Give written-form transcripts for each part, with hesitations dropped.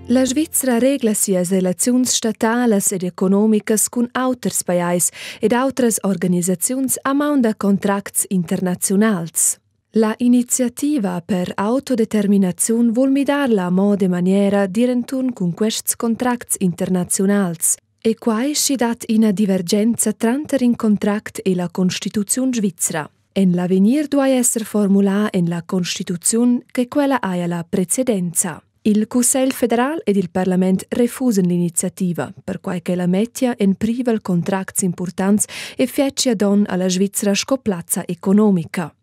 La Svizzera regla sias relaziuns statalas ed economicas cun auters pajais ed autras organisaziuns amaun da contracts internazionals. La Iniziativa per autodeterminaziun vuol midar la mode maniera direntun cun quests contracts internazionals e quai schi dat ina divergenza tranter in contract e la Constituziun Svizzera. En l'avenir duai esser formulà en la Constituziun che quella aia la precedenza. Il Cussegl federal ed il Parlament refusan l'iniziativa, per quai che la mettia en privel contracts importants e feccia don alla Svizzera scoplazza economica.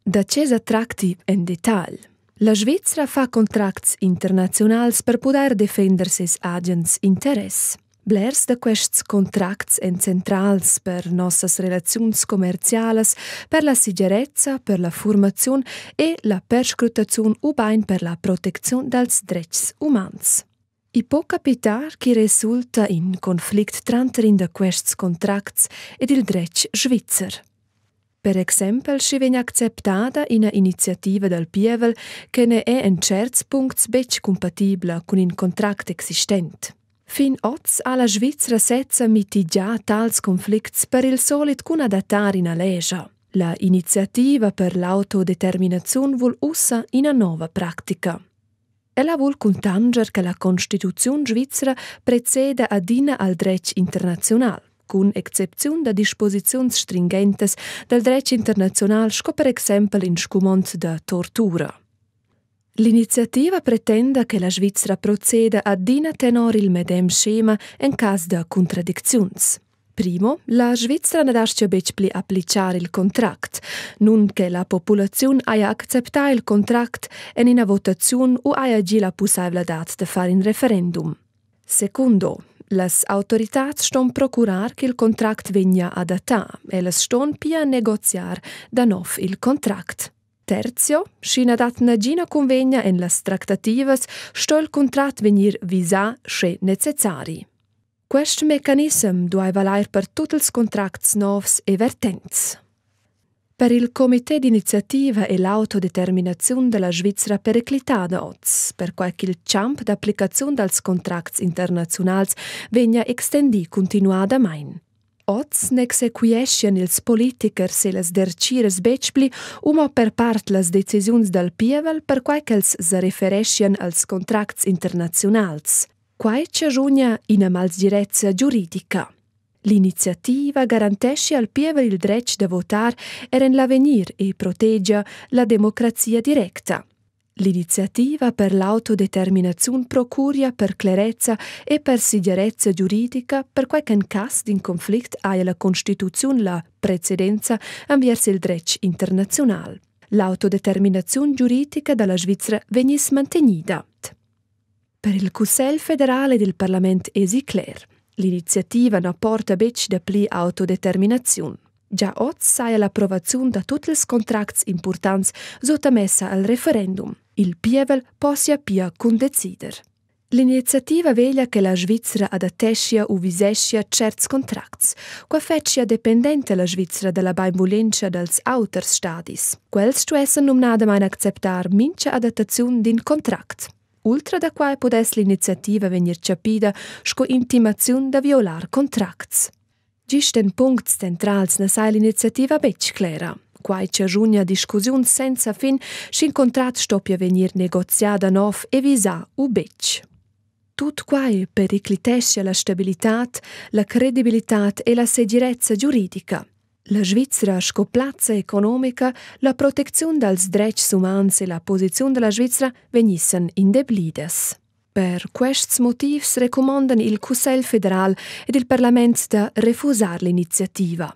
Da cesa tracti en detagl. La Svizzera fa contracts internazionals per poder defender ses agents interess. Blers da quests contracts en centrals per nossas relaziuns commercialas, per la sicurezza, per la formaziun e la perscrutaziun ubain per la proteziun dels dretgs umans. I può capitar chi resulta in conflict tranterin da quests contracts ed il dretg svizzer. Per exempel, si vegna acceptada ina iniziativa del pievel che ne è en certs puncts bec compatibla con in contract existent. Fin oz ha la Svizzera sezza mitigià tals conflicts per il solit cun adattar ina legia. La Iniziativa per l'autodeterminaziun vuol ussa ina nova pratica. Ella vuol cuntanger che la Constituziun Svizzera preceda adina al dretg internazional, cun excepziun da disposiziuns stringentes del dretg internazional sco per exempel in scumont da tortura. L'iniziativa pretenda che la Svizzera proceda a dina tenor il medem schema in cas da contradicziuns. Primo, la Svizzera ne dascia bec pli applicare il contract, nun che la popolaziun aia accepta il contract en ina votaziun o aia gi la possibilitat de fare in referendum. Secondo, las autoritats ston procurar che il contract vegna adattà e las ston pia negoziar da nov il contract. Terzio, schina dat nagina convegna en las tractativas sto il contract venir visà sche necessari. Quest mecanism duai valair per tutti ils contracts novs e vertents. Per il Comité d'Iniziativa e l'autodeterminaziun della Svizzera periclitada oz, per quai il champ d'applicaziun dels contracts internazionals vegna extendi continuadamain. Oz n'exequiescien ils politikers e las derschaders becpli umo per part las decisiuns del pievel per quai ch'els se referescien als contracts internazionals. Quai ci aggiugna ina malsdirezza giuridica. L'iniziativa garantesce al pievel il dretg da votar en l'avenir e proteggia la democrazia directa. L'iniziativa per l'autodeterminaziun procuria per clarezza e per sicurezza giuridica per quai che in cas d'in conflict aia la Constituziun la precedenza anvers il dretg internazional. L'autodeterminaziun giuridica dalla Svizzera venis mantegnida. Per il Cussegl federale del Parlament esi cler. L'iniziativa non porta bec da pli autodeterminaziun. Già oz saia l'approvaziun da tutti ils contracts importants sottomessa al referendum. Il pievel possia pia condecider. L'iniziativa veglia che la Svizzera adattescia o visescia certs contracts, qua feccia dependente la Svizzera dalla bainvulenza dels auters stadis. Quels stuessen numnadamein acceptar mincha adattaziun din contract. Ultra da quai podes l'iniziativa venir capida sco intimaziun da violar contracts. Gisten puncts centrals na sai l'iniziativa bec clera. Quai ci aggiugna discussiun senza fin sc'in contract stoppia venir negoziada nov e visà u bec. Tut quai periclitescia la stabilitat, la credibilitat e la sicurezza giuridica. La Svizzera sco plazza economica, la proteziun dels dretgs umans e la posiziun della Svizzera venissen indeblidas. Per quests motivs recomandan il Cussegl federal ed il Parlament da refusar l'iniziativa.